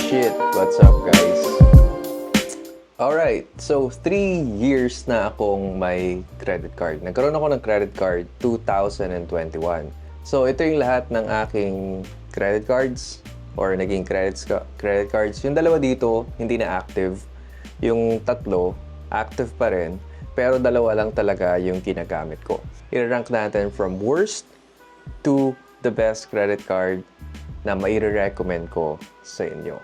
shit! What's up, guys? Alright, so 3 years na akong may credit card. Nagkaroon ako ng credit card 2021. So ito yung lahat ng aking credit cards or naging credit cards. Yung dalawa dito, hindi na active. Yung tatlo, active pa rin. Pero dalawa lang talaga yung ginagamit ko. I-rank natin from worst to the best credit card na mai-recommend ko sa inyo.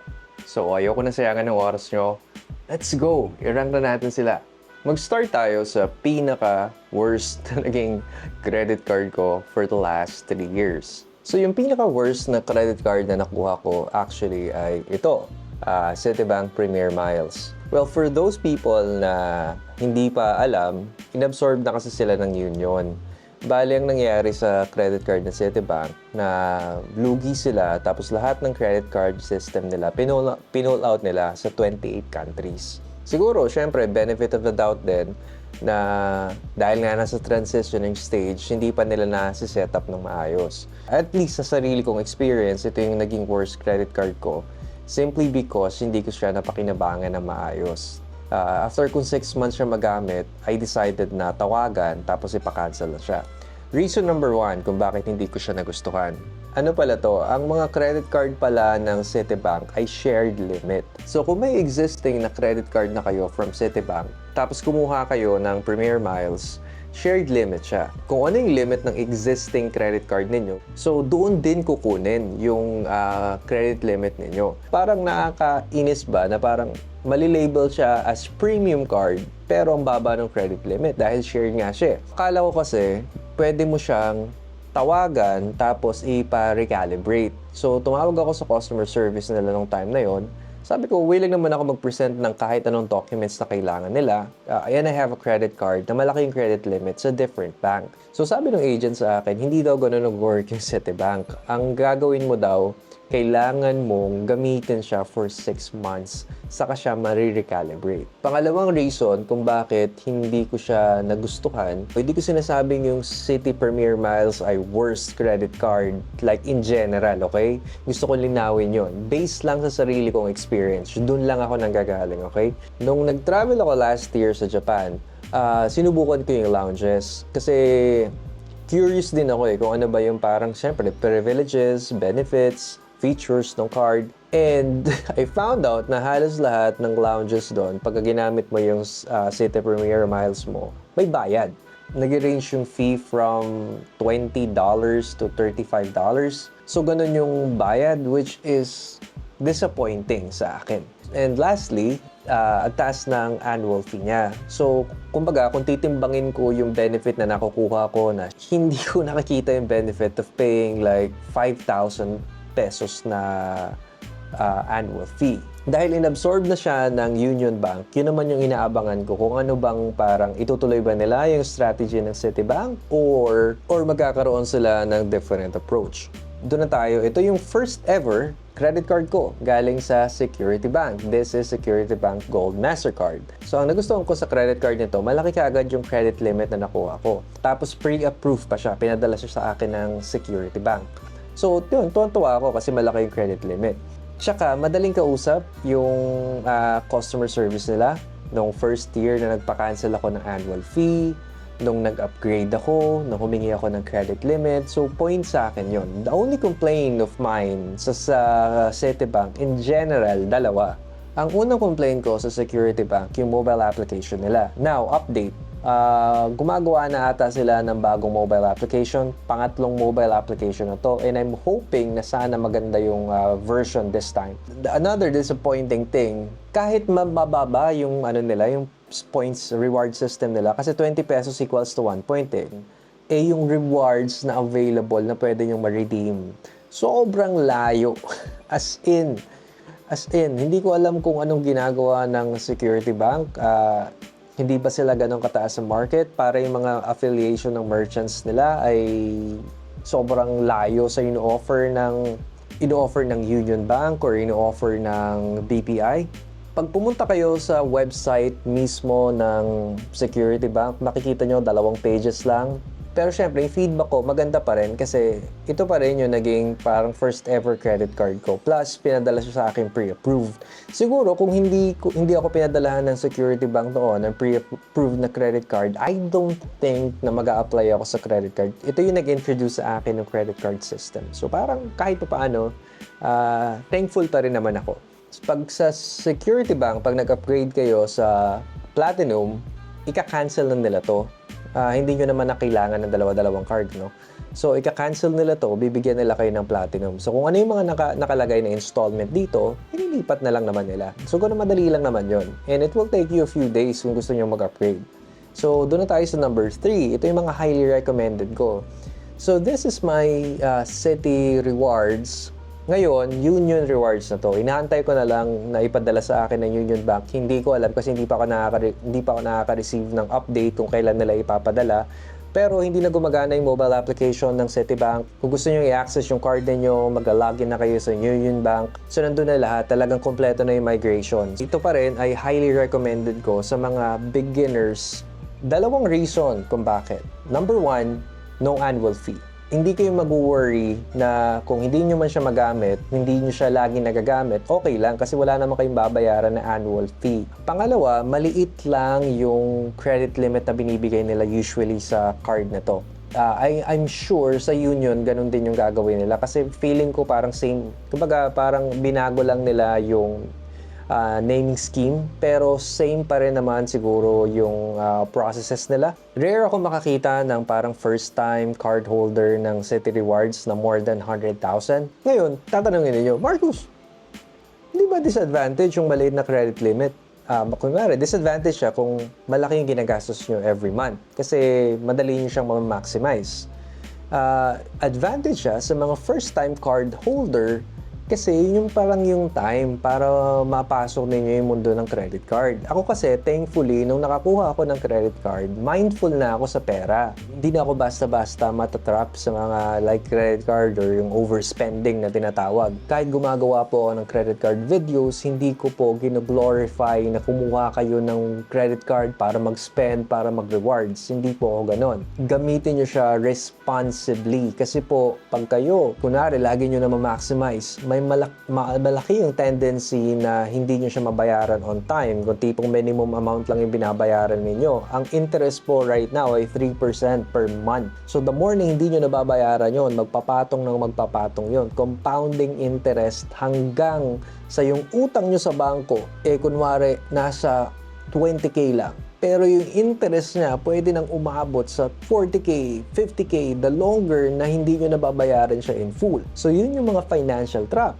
So ayoko na sayangan ng oras nyo. Let's go! I-rank na natin sila. Mag-start tayo sa pinaka-worst na naging credit card ko for the last 3 years. So yung pinaka-worst na credit card na nakuha ko actually ay ito, Citibank Premier Miles. Well, for those people na hindi pa alam, inabsorb na kasi sila ng Union. Bali, ang nangyari sa credit card ng Citibank na lugi sila tapos lahat ng credit card system nila pinull out nila sa 28 countries. Siguro, syempre, benefit of the doubt din na dahil nga nasa transitioning stage, hindi pa nila nasi-set up ng maayos. At least sa sarili kong experience, ito yung naging worst credit card ko simply because hindi ko siya napakinabangan ng maayos. After kung 6 months siya magamit, I decided na tawagan tapos ipa-cancel na siya. Reason number 1 kung bakit hindi ko siya nagustuhan. Ano pala to? Ang mga credit card pala ng Citibank ay shared limit. So kung may existing na credit card na kayo from Citibank, tapos kumuha kayo ng Premier Miles, shared limit siya. Kung ano yung limit ng existing credit card ninyo, so doon din kukunin yung credit limit ninyo. Parang nakakainis ba na parang mali-label siya as premium card pero ang baba ng credit limit dahil share nga siya. Akala ko kasi pwede mo siyang tawagan tapos ipa-recalibrate. So tumawag ako sa customer service nila nung time na yon. Sabi ko, willing naman ako mag-present ng kahit anong documents na kailangan nila. Ayan, I have a credit card na malaking credit limit sa different bank. So sabi ng agent sa akin, hindi daw ganun nag-work yung Citibank. Ang gagawin mo daw, kailangan mong gamitin siya for 6 months saka siya marirecalibrate. Pangalawang reason kung bakit hindi ko siya nagustuhan, hindi ko sinasabing yung Citi Premier Miles ay worst credit card like in general, okay? Gusto ko linawin yon. Based lang sa sarili kong experience, doon lang ako nanggagaling, okay? Nung nag-travel ako last year sa Japan, sinubukan ko yung lounges kasi curious din ako kung ano ba yung parang syempre privileges, benefits, features ng card. And I found out na halos lahat ng lounges doon, pagka ginamit mo yung Citi Premier Miles mo, may bayad. Nag-range yung fee from $20 to $35. So, ganun yung bayad, which is disappointing sa akin. And lastly, ang taas ng annual fee niya. So, kumbaga, kung titimbangin ko yung benefit na nakukuha ko na hindi ko nakikita yung benefit of paying like 5,000 pesos na annual fee. Dahil inabsorb na siya ng Union Bank, yun naman yung inaabangan ko kung ano bang parang itutuloy ba nila yung strategy ng Citibank or magkakaroon sila ng different approach. Doon na tayo. Ito yung first ever credit card ko galing sa Security Bank. This is Security Bank Gold Mastercard. So, ang nagustuhan ko sa credit card nito, malaki kaagad yung credit limit na nakuha ko. Tapos, pre-approved pa siya. Pinadala siya sa akin ng Security Bank. So, yun, tuwan-tuwa ako kasi malaki yung credit limit. Tsaka, madaling kausap yung customer service nila. Nung first year na nagpa-cancel ako ng annual fee, nung nag-upgrade ako, nung humingi ako ng credit limit. So, point sa akin yun. The only complaint of mine sa Citibank, in general, dalawa. Ang unang complaint ko sa Security Bank, yung mobile application nila. Now, update. Gumagawa na ata sila ng bagong mobile application, pangatlong mobile application na to, and I'm hoping na sana maganda yung version this time. Another disappointing thing, kahit mababa yung nila, yung points reward system nila, kasi 20 pesos equals to 1 point yung rewards na available na pwede nyong ma-redeem, sobrang layo. As in, hindi ko alam kung anong ginagawa ng Security Bank. Hindi ba sila ganun kataas sa market para yung mga affiliation ng merchants nila ay sobrang layo sa ino-offer ng Union Bank or ino-offer ng BPI? Pag pumunta kayo sa website mismo ng Security Bank, makikita nyo 2 pages lang. Pero syempre, yung feedback ko, maganda pa rin kasi ito pa rin yung naging parang first ever credit card ko. Plus, pinadala siya sa akin pre-approved. Siguro, kung hindi ako pinadalahan ng Security Bank noon, ng pre-approved na credit card, I don't think na mag-a-apply ako sa credit card. Ito yung nag-introduce sa akin ng credit card system. So, parang kahit pa paano, thankful pa rin naman ako. Pag sa Security Bank, pag nag-upgrade kayo sa Platinum, ika-cancel na nila to. Hindi nyo naman na kailangan ng dalawa-dalawang card, no? So, ika-cancel nila to, bibigyan nila kayo ng Platinum. So, kung ano yung mga nakalagay na installment dito, ililipat na lang naman nila. So, ganun madali lang naman yon. And it will take you a few days kung gusto nyo mag-upgrade. So, doon na tayo sa number 3. Ito yung mga highly recommended ko. So, this is my Citi Rewards. Ngayon, Union Rewards na to. Inaantay ko na lang na ipadala sa akin ng Union Bank. Hindi ko alam kasi hindi pa ako nakaka-receive ng update kung kailan nila ipapadala. Pero hindi na gumagana yung mobile application ng Citibank. Kung gusto nyo i-access yung card ninyo, mag-login na kayo sa Union Bank. So, nandun na lahat. Talagang kompleto na yung migration. Ito pa rin ay highly recommended ko sa mga beginners. Dalawang reason kung bakit. Number 1, no annual fee. Hindi kayo mag-worry na kung hindi nyo man siya magamit, hindi nyo siya lagi nagagamit, okay lang kasi wala naman kayong babayaran na annual fee. Pangalawa, maliit lang yung credit limit na binibigay nila usually sa card na to. I'm sure sa Union, ganun din yung gagawin nila kasi feeling ko parang same, kumbaga parang binago lang nila yung naming scheme pero same pa rin naman siguro yung processes nila. Rare ako makakita ng parang first time card holder ng Citi Rewards na more than 100,000. Ngayon, tatanungin niyo, Marcus, hindi ba disadvantage yung maliit na credit limit? Kunwari, disadvantage siya kung malaki yung ginagastos nyo every month kasi madali nyo siyang ma-maximize. Advantage siya sa mga first time card holder kasi yun yung parang yung time para mapasok ninyo yung mundo ng credit card. Ako kasi, thankfully, nung nakakuha ako ng credit card, mindful na ako sa pera. Hindi na ako basta-basta matatrap sa mga like credit card or yung overspending na tinatawag. Kahit gumagawa po ako ng credit card videos, hindi ko po gino-glorify na kumuha kayo ng credit card para mag-spend, para mag-rewards. Hindi po ako ganon. Gamitin nyo siya responsibly. Kasi po, pag kayo, kunwari, lagi nyo na ma-maximize, may malaki yung tendency na hindi nyo siya mabayaran on time. Kung tipong minimum amount lang yung binabayaran ninyo. Ang interest po right now ay 3% per month. So the more na hindi nyo nababayaran yon, magpapatong yun. Compounding interest hanggang sa yung utang nyo sa bangko, kunwari nasa 20K lang. Pero yung interest niya pwede nang umabot sa 40K, 50K, the longer na hindi nyo nababayaran siya in full. So yun yung mga financial trap.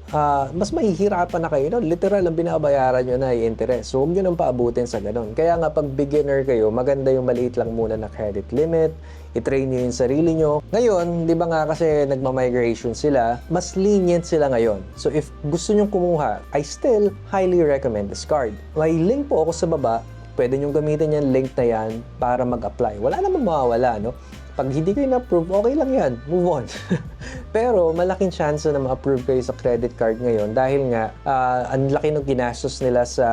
Mas mahihirapan na kayo, no? Literal ang binabayaran nyo na ay interest. So huwag nyo nang paabutin sa ganun. Kaya nga pag beginner kayo, maganda yung maliit lang muna na credit limit, i-train nyo yung sarili nyo. Ngayon, di ba nga kasi nagmamigration sila, mas lenient sila ngayon. So if gusto nyo kumuha, I still highly recommend this card. May link po ako sa baba. Pwede nyo gamitin yung link na yan para mag-apply. Wala namang mawawala, no? Pag hindi kayo na-approve, okay lang yan. Move on. Pero malaking chance na ma-approve kayo sa credit card ngayon dahil nga ang laki ng ginastos nila sa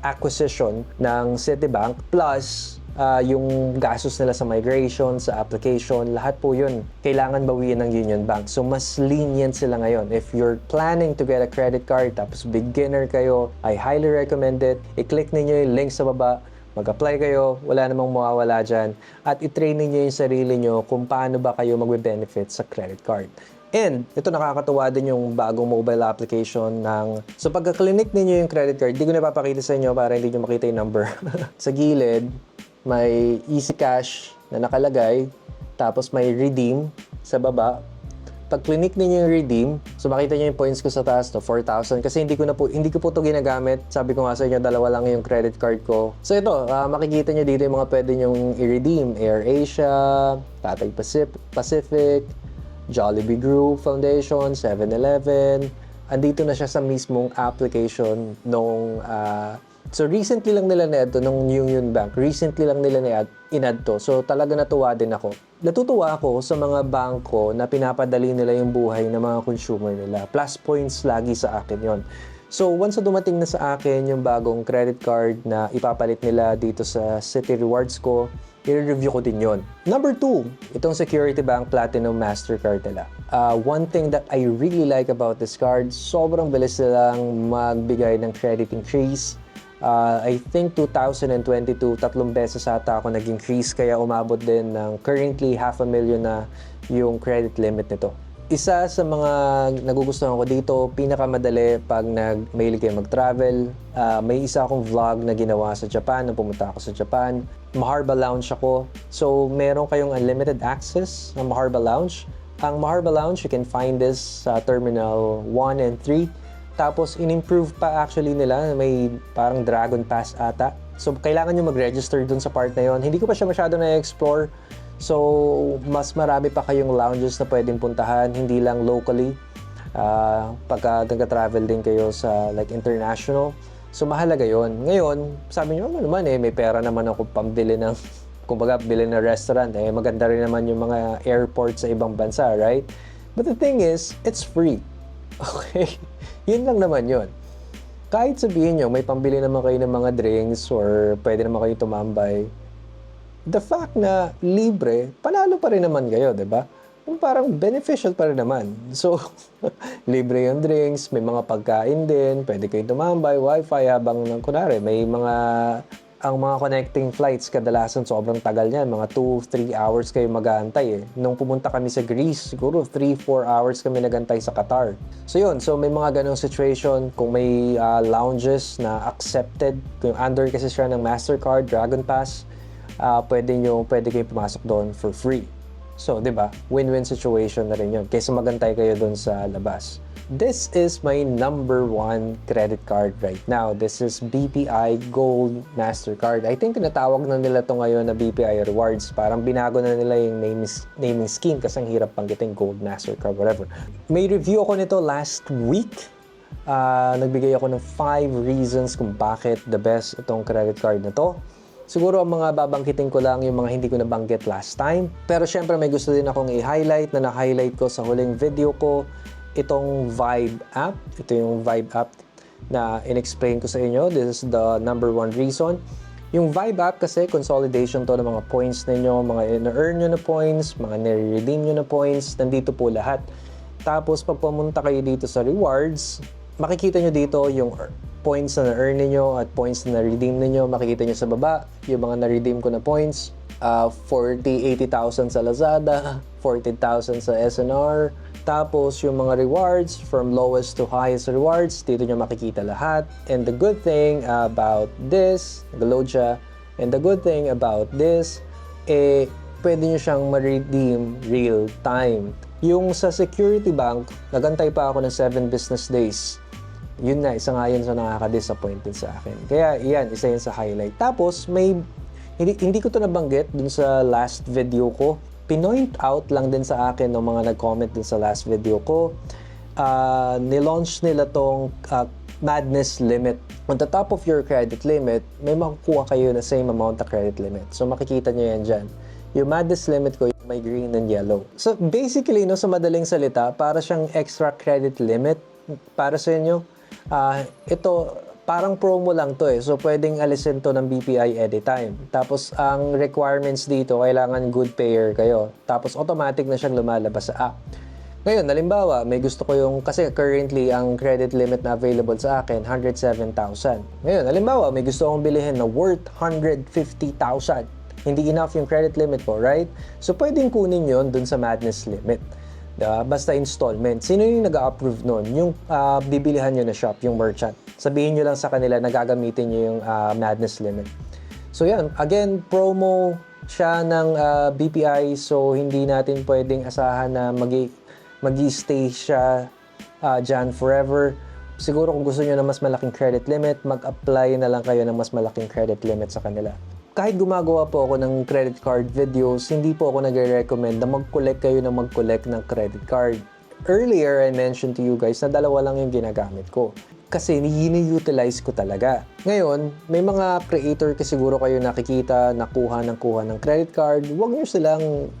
acquisition ng Citibank plus yung gastos nila sa migration, sa application, lahat po yun kailangan bawiin ng Union Bank. So, mas lenient sila ngayon. If you're planning to get a credit card, tapos beginner kayo, I highly recommend it. I-click ninyo yung link sa baba, mag-apply kayo, wala namang mawawala dyan, at i-train ninyo yung sarili nyo kung paano ba kayo magbe-benefit sa credit card. And, ito nakakatuwa din yung bagong mobile application ng... So, pagka-clinic ninyo yung credit card, di ko na papakita sa inyo para hindi nyo makita yung number. Sa gilid, may Easy Cash na nakalagay, tapos may redeem sa baba. Pag clinic niyo yung redeem, so makita niyo yung points ko sa taas, no, 4,000. Kasi hindi ko po ito ginagamit. Sabi ko nga sa inyo, dalawa lang yung credit card ko. So ito, makikita niyo dito yung mga pwede nyong i-redeem. AirAsia, Cathay Pacific, Jollibee Group Foundation, 7-Eleven. Andito na siya sa mismong application nung... So, recently lang nila na ito, nung Union Bank, recently lang nila in-add to. So, talaga natuwa din ako. Natutuwa ako sa mga bangko na pinapadali nila yung buhay ng mga consumer nila. Plus points lagi sa akin yon. So, once na dumating na sa akin yung bagong credit card na ipapalit nila dito sa Citi Rewards ko, i-review ko din yon. Number 2, itong Security Bank Platinum Mastercard nila. One thing that I really like about this card, sobrang bilis nilang magbigay ng credit increase. I think 2022, 3 beses ata ako nag-increase, kaya umabot din ng currently 500,000 na yung credit limit nito. Isa sa mga nagugustuhan ko dito, pinakamadali pag mahilig kayo mag-travel. May isa akong vlog na ginawa sa Japan, nung pumunta ako sa Japan. Maharba Lounge ako. So, meron kayong unlimited access ng Maharba Lounge. Ang Maharba Lounge, you can find this sa Terminal 1 and 3. Tapos, in-improve pa actually nila. May parang Dragon Pass ata. So, kailangan nyo mag-register dun sa part na yon. Hindi ko pa siya masyado na-explore. So, mas marami pa kayong lounges na pwedeng puntahan, hindi lang locally. Pagka nag-travel din kayo sa like international. So, mahalaga yon. Ngayon, sabi nyo, ano naman may pera naman ako pambili ng, kumbaga, bili ng restaurant. Maganda rin naman yung mga airport sa ibang bansa, right? But the thing is, it's free. Okay? Yun lang naman yun. Kahit sabihin nyo, may pambili naman kayo ng mga drinks or pwede naman kayo tumambay, the fact na libre, panalo pa rin naman kayo, di ba? Parang beneficial pa rin naman. So, libre yung drinks, may mga pagkain din, pwede kayong tumambay, wifi habang, kunwari, may ang mga connecting flights, kadalasan sobrang tagal niyan, mga 2-3 hours kayo mag-aantay. Nung pumunta kami sa Greece, siguro 3-4 hours kami nagantay sa Qatar. So yun, so may mga ganong situation, kung may lounges na accepted, kung under kasi siya ng Mastercard, Dragon Pass, pwede kayong pumasok doon for free. So, di ba? Win-win situation na rin yun. Kaysa magantay kayo doon sa labas. This is my number 1 credit card right now. This is BPI Gold Mastercard. I think tinatawag na nila to ngayon na BPI Rewards. Parang binago na nila yung naming scheme kasi ang hirap panggitin, Gold Mastercard, whatever. May review ako nito last week. Nagbigay ako ng 5 reasons kung bakit the best itong credit card na to. Siguro ang mga babangkitin ko lang yung mga hindi ko nabanggit last time. Pero syempre may gusto din akong i-highlight na na-highlight ko sa huling video ko. Itong Vibe app. Ito yung Vibe app na in-explain ko sa inyo. This is the number 1 reason. Yung Vibe app kasi consolidation to ng mga points ninyo, mga in-earn nyo na points, mga nire-redeem nyo na points. Nandito po lahat. Tapos pag pumunta kayo dito sa rewards, makikita nyo dito yung points na na-earn ninyo at points na na-redeem ninyo. Makikita nyo sa baba, yung mga na-redeem ko na points. 80,000 sa Lazada, 40,000 sa SNR. Tapos yung mga rewards, from lowest to highest rewards, dito nyo makikita lahat. And the good thing about this, nag-load siya. And the good thing about this, pwede nyo siyang ma-redeem real time. Yung sa Security Bank, nagantay pa ako ng 7 business days. Yun na, isa nga yun sa nakaka-disappoint din sa akin. Kaya yan, isa yun sa highlight. Tapos, hindi ko to nabanggit dun sa last video ko. Pinoint out lang din sa akin ng mga nag-comment dun sa last video ko. Nilaunch nila tong Madness Limit. On the top of your credit limit, may makukuha kayo na same amount na credit limit. So, makikita nyo yan dyan. Yung Madness Limit ko, may green and yellow. So, basically, sa madaling salita, para siyang extra credit limit para sa inyo. Ito, parang promo lang to So, pwedeng alisin to ng BPI anytime. Tapos, ang requirements dito, kailangan good payer kayo. Tapos, automatic na siyang lumalabas sa app. Ngayon, halimbawa, may gusto ko kasi currently, ang credit limit na available sa akin, 107,000. Ngayon, halimbawa, may gusto akong bilihin na worth 150,000. Hindi enough yung credit limit ko, right? So, pwedeng kunin yon dun sa Madness Limit. Basta installment. Sino yung nag-approve nun? Yung bibilihan nyo na shop, yung merchant. Sabihin nyo lang sa kanila na gagamitin nyo yung Madness Limit. So yan, again, promo siya ng BPI, so hindi natin pwedeng asahan na mag-stay siya dyan forever. Siguro kung gusto nyo na mas malaking credit limit, mag-apply na lang kayo ng mas malaking credit limit sa kanila. Kahit gumagawa po ako ng credit card videos, hindi po ako nagre-recommend na mag-collect kayo ng mag-collect ng credit card. Earlier, I mentioned to you guys na 2 lang yung ginagamit ko. Kasi ini-utilize ko talaga. Ngayon, may mga creator kasi siguro kayo nakikita, nakuha ng credit card. Huwag nyo silang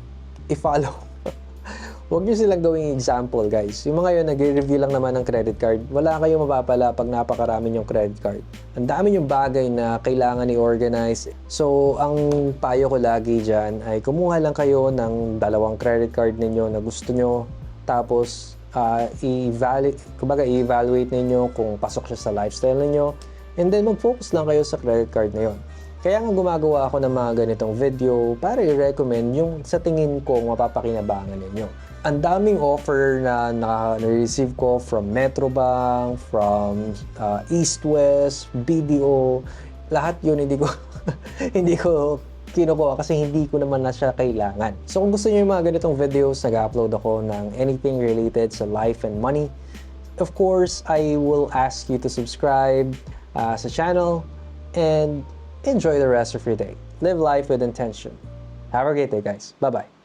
i-follow. Huwag nyo silang gawing example, guys. Yung mga yun, nagre-review lang naman ng credit card. Wala kayong mapapala pag napakarami yung credit card. Ang dami yung bagay na kailangan i-organize. So, ang payo ko lagi dyan ay kumuha lang kayo ng 2 credit card ninyo na gusto nyo. Tapos, i-evaluate ninyo kung pasok siya sa lifestyle ninyo. And then, mag-focus lang kayo sa credit card na yun. Kaya nga gumagawa ako ng mga ganitong video para i-recommend yung sa tingin ko mapapakinabangan ninyo. Ang daming offer na na-receive ko from Metrobank, from East West, BDO. Lahat yun hindi ko hindi ko kinukuha kasi hindi ko naman na siya kailangan. So kung gusto niyo yung mga ganitong videos, nag-upload ako ng anything related sa life and money. Of course, I will ask you to subscribe sa channel and enjoy the rest of your day. Live life with intention. Have a great day, guys. Bye-bye.